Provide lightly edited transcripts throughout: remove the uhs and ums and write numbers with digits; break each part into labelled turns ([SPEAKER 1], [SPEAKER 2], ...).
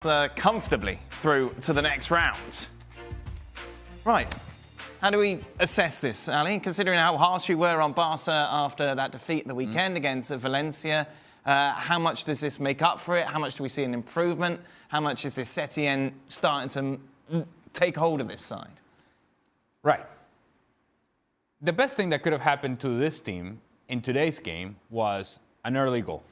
[SPEAKER 1] Comfortably through to the next round. Right. How do we assess this, Ali? Considering how harsh you were on Barca after that defeat the weekend against Valencia, how much does this make up for it? How much do we see an improvement? How much is this Setien starting to take hold of this side?
[SPEAKER 2] Right. The best thing that could have happened to this team in today's game was an early goal.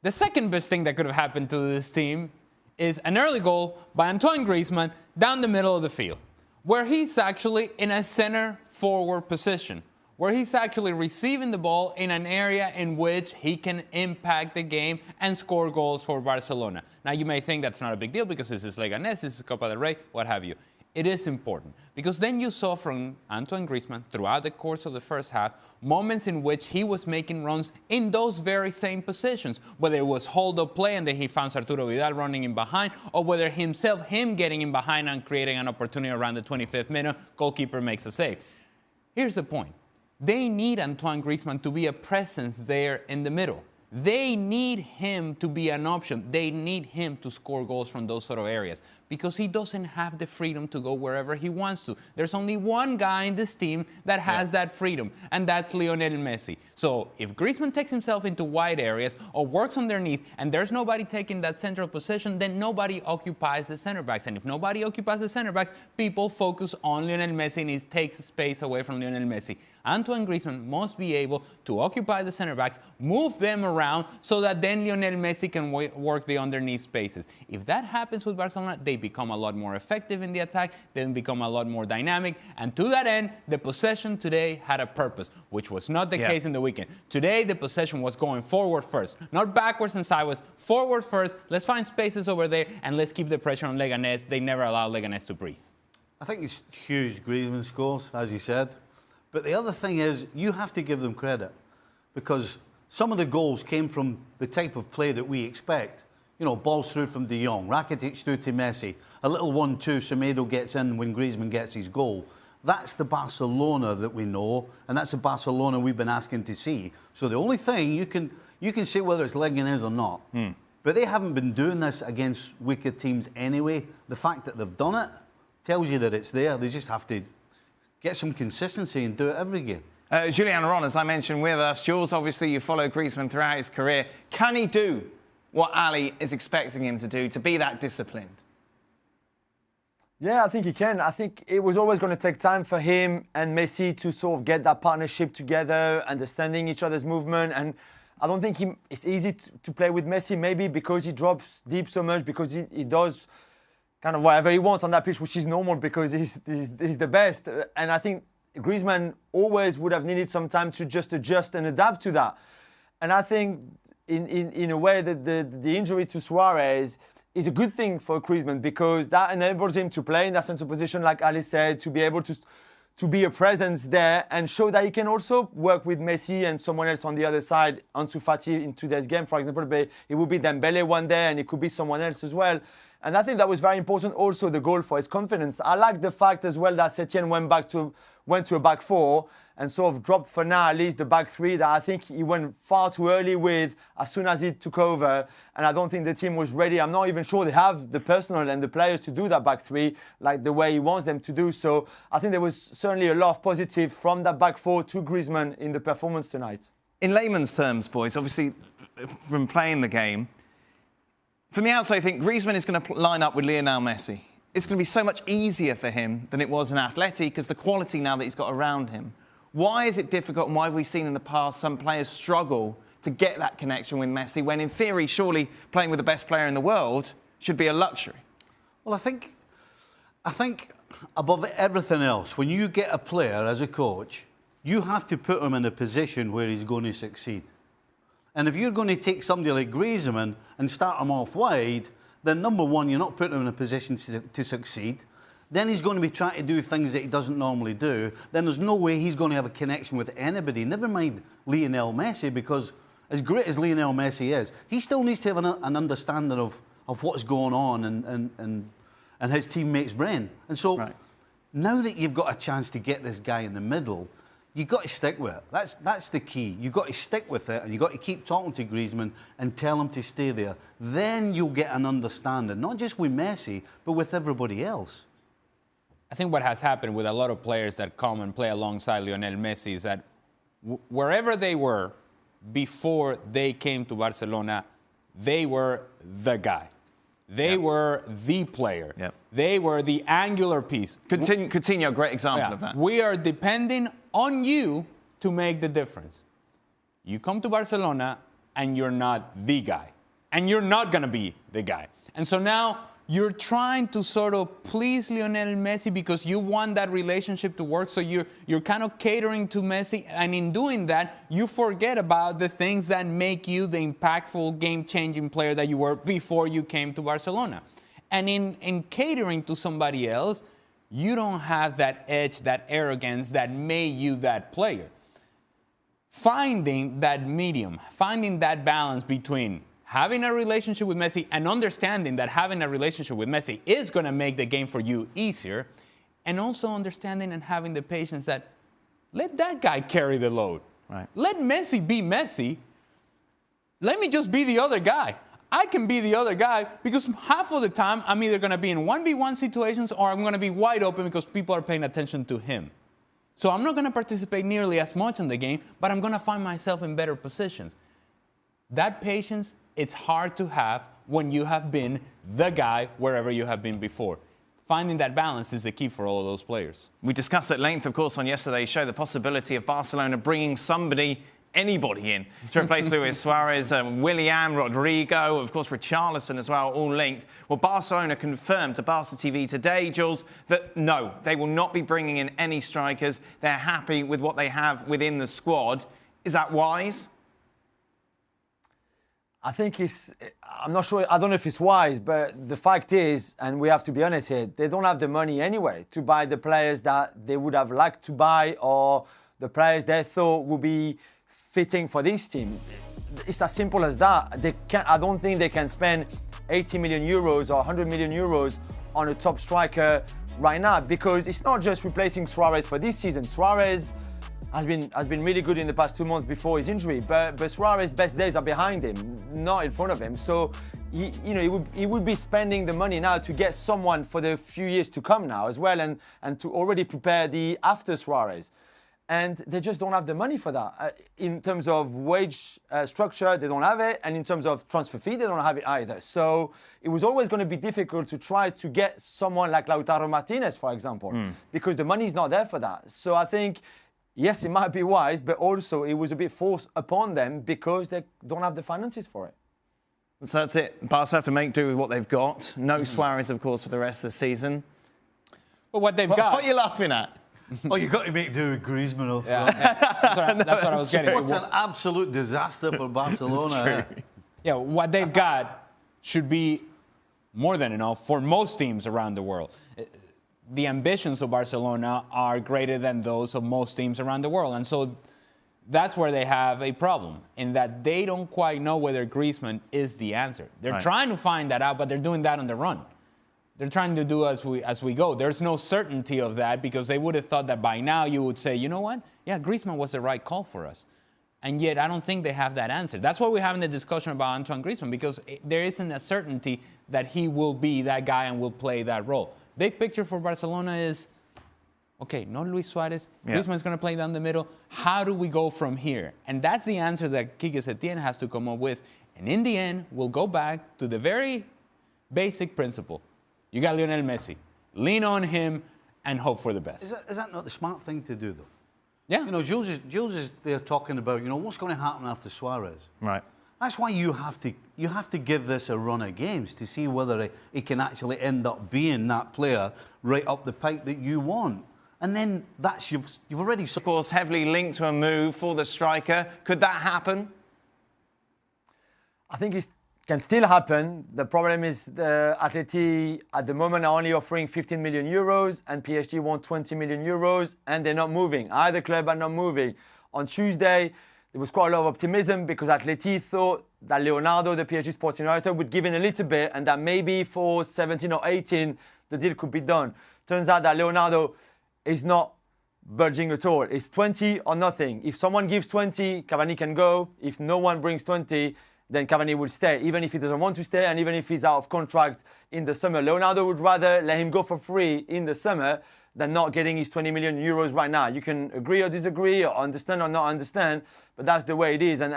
[SPEAKER 2] The second best thing that could have happened to this team is an early goal by Antoine Griezmann down the middle of the field, where he's actually in a center forward position, where he's actually receiving the ball in an area in which he can impact the game and score goals for Barcelona. Now, you may think that's not a big deal because this is Leganes, this is Copa del Rey, what have you. It is important because then you saw from Antoine Griezmann throughout the course of the first half moments in which he was making runs in those very same positions, whether it was hold-up play and then he found Arturo Vidal running in behind, or whether him getting in behind and creating an opportunity around the 25th minute, goalkeeper makes a save. Here's the point. They need Antoine Griezmann to be a presence there in the middle. They need him to be an option. They need him to score goals from those sort of areas because he doesn't have the freedom to go wherever he wants to. There's only one guy in this team that has that freedom, and that's Lionel Messi. So if Griezmann takes himself into wide areas or works underneath and there's nobody taking that central position, then nobody occupies the center backs. And if nobody occupies the center backs, people focus on Lionel Messi and he takes space away from Lionel Messi. Antoine Griezmann must be able to occupy the center backs, move them around so that then Lionel Messi can work the underneath spaces. If that happens with Barcelona, they become a lot more effective in the attack, they become a lot more dynamic, and to that end, the possession today had a purpose, which was not the case in the weekend. Today, the possession was going forward first, not backwards and sideways, forward first. Let's find spaces over there, and let's keep the pressure on Leganes. They never allow Leganes to breathe.
[SPEAKER 3] I think it's huge Griezmann scores, as you said. But the other thing is, you have to give them credit because some of the goals came from the type of play that we expect. You know, balls through from De Jong, Rakitic through to Messi, a little 1-2, Semedo gets in when Griezmann gets his goal. That's the Barcelona that we know, and that's the Barcelona we've been asking to see. So the only thing, you can say whether it's Leganes or not, but they haven't been doing this against weaker teams anyway. The fact that they've done it tells you that it's there. They just have to get some consistency and do it every game.
[SPEAKER 1] Julian Ron, as I mentioned with us, Jules, obviously you follow Griezmann throughout his career. Can he do what Ali is expecting him to do, to be that disciplined?
[SPEAKER 4] Yeah, I think he can. I think it was always going to take time for him and Messi to sort of get that partnership together, understanding each other's movement. And I don't think it's easy to play with Messi, maybe because he drops deep so much, because he does kind of whatever he wants on that pitch, which is normal because he's the best. And I think Griezmann always would have needed some time to just adjust and adapt to that. And I think in a way that the injury to Suarez is a good thing for Griezmann because that enables him to play in that central position, like Ali said, to be able to be a presence there and show that he can also work with Messi and someone else on the other side. Ansu Fati in today's game, for example, it would be Dembele one day and it could be someone else as well. And I think that was very important. Also, the goal for his confidence. I like the fact as well that Setien went to a back four and sort of dropped for now at least the back three that I think he went far too early with as soon as he took over. And I don't think the team was ready. I'm not even sure they have the personnel and the players to do that back three like the way he wants them to do. So I think there was certainly a lot of positive from that back four to Griezmann in the performance tonight.
[SPEAKER 1] In layman's terms, boys, obviously from playing the game, from the outside, I think Griezmann is going to line up with Lionel Messi. It's going to be so much easier for him than it was in Atleti because the quality now that he's got around him. Why is it difficult and why have we seen in the past some players struggle to get that connection with Messi when, in theory, surely playing with the best player in the world should be a luxury?
[SPEAKER 3] Well, I think above everything else, when you get a player as a coach, you have to put him in a position where he's going to succeed. And if you're going to take somebody like Griezmann and start him off wide, then number one, you're not putting him in a position to succeed. Then he's going to be trying to do things that he doesn't normally do. Then there's no way he's going to have a connection with anybody, never mind Lionel Messi, because as great as Lionel Messi is, he still needs to have an understanding of what's going on and his teammates' brain. And so now that you've got a chance to get this guy in the middle, you got to stick with it. That's the key. You got to stick with it, and you got to keep talking to Griezmann and tell him to stay there. Then you'll get an understanding, not just with Messi, but with everybody else.
[SPEAKER 2] I think what has happened with a lot of players that come and play alongside Lionel Messi is that wherever they were before they came to Barcelona, they were the guy. They were the player.
[SPEAKER 1] Yep.
[SPEAKER 2] They were the angular piece.
[SPEAKER 1] Coutinho, great example of that.
[SPEAKER 2] We are depending on you to make the difference. You come to Barcelona and you're not the guy. And you're not going to be the guy. And so now you're trying to sort of please Lionel Messi because you want that relationship to work. So you're kind of catering to Messi. And in doing that, you forget about the things that make you the impactful, game-changing player that you were before you came to Barcelona. And in catering to somebody else, you don't have that edge, that arrogance that made you that player. Finding that medium, finding that balance between having a relationship with Messi and understanding that having a relationship with Messi is going to make the game for you easier, and also understanding and having the patience that let that guy carry the load.
[SPEAKER 1] Right.
[SPEAKER 2] Let Messi be Messi. Let me just be the other guy. I can be the other guy because half of the time I'm either going to be in 1v1 situations or I'm going to be wide open because people are paying attention to him. So I'm not going to participate nearly as much in the game, but I'm going to find myself in better positions. That patience, it's hard to have when you have been the guy wherever you have been before. Finding that balance is the key for all of those players.
[SPEAKER 1] We discussed at length, of course, on yesterday's show, the possibility of Barcelona bringing anybody in to replace Luis Suarez, Willian, Rodrigo, of course, Richarlison as well, all linked. Well, Barcelona confirmed to Barca TV today, Jules, that no, they will not be bringing in any strikers. They're happy with what they have within the squad. Is that wise?
[SPEAKER 4] I think I'm not sure, I don't know if it's wise, but the fact is, and we have to be honest here, they don't have the money anyway to buy the players that they would have liked to buy or the players they thought would be fitting for this team. It's as simple as that. I don't think they can spend 80 million euros or 100 million euros on a top striker right now because it's not just replacing Suarez for this season. Suarez has been really good in the past 2 months before his injury, but Suarez's best days are behind him, not in front of him. So he would be spending the money now to get someone for the few years to come now as well, and to already prepare the after Suarez. And they just don't have the money for that. In terms of wage structure, they don't have it, and in terms of transfer fee, they don't have it either. So it was always going to be difficult to try to get someone like Lautaro Martinez, for example, because the money is not there for that. So I think, yes, it might be wise, but also it was a bit forced upon them because they don't have the finances for it.
[SPEAKER 1] So that's it. Barca have to make do with what they've got. No Suarez, of course, for the rest of the season.
[SPEAKER 2] But what they've got...
[SPEAKER 1] What are you laughing at?
[SPEAKER 3] Oh, you've got to make do with Griezmann up front.
[SPEAKER 2] That's what I was getting.
[SPEAKER 3] What's an absolute disaster for Barcelona.
[SPEAKER 2] Yeah, what they've got should be more than enough for most teams around the world. The ambitions of Barcelona are greater than those of most teams around the world. And so that's where they have a problem, in that they don't quite know whether Griezmann is the answer. They're trying to find that out, but they're doing that on the run. They're trying to do as we go. There's no certainty of that because they would have thought that by now you would say, you know what? Yeah, Griezmann was the right call for us. And yet I don't think they have that answer. That's why we're having the discussion about Antoine Griezmann, because there isn't a certainty that he will be that guy and will play that role. Big picture for Barcelona is, okay, no Luis Suarez. Griezmann's going to play down the middle. How do we go from here? And that's the answer that Quique Setién has to come up with. And in the end, we'll go back to the very basic principle. You got Lionel Messi. Lean on him and hope for the best.
[SPEAKER 3] Is that not the smart thing to do, though?
[SPEAKER 2] Yeah.
[SPEAKER 3] You know, Jules is there talking about, what's going to happen after Suarez.
[SPEAKER 1] Right.
[SPEAKER 3] That's why you have to give this a run of games to see whether he can actually end up being that player right up the pipe that you want. And then that's you've already...
[SPEAKER 1] Of course, heavily linked to a move for the striker. Could that happen?
[SPEAKER 4] I think it can still happen. The problem is the Atleti at the moment are only offering 15 million euros and PSG want 20 million euros and they're not moving. Either club are not moving. On Tuesday, there was quite a lot of optimism because Atleti thought that Leonardo, the PSG sporting director, would give in a little bit and that maybe for 17 or 18, the deal could be done. Turns out that Leonardo is not budging at all. It's 20 or nothing. If someone gives 20, Cavani can go. If no one brings 20, then Cavani will stay, even if he doesn't want to stay and even if he's out of contract in the summer. Leonardo would rather let him go for free in the summer than not getting his 20 million euros right now. You can agree or disagree or understand or not understand, but that's the way it is. And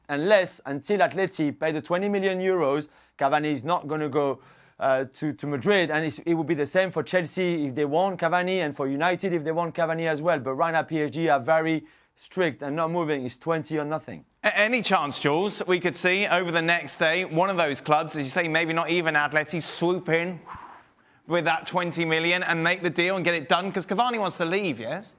[SPEAKER 4] until Atleti pay the 20 million euros, Cavani is not going to go to Madrid, and it will be the same for Chelsea if they want Cavani and for United if they want Cavani as well. But right now PSG are very strict and not moving. It's 20 or nothing.
[SPEAKER 1] Any chance, Jules, we could see over the next day one of those clubs, as you say, maybe not even Atleti, swoop in with that 20 million and make the deal and get it done? Because Cavani wants to leave, yes?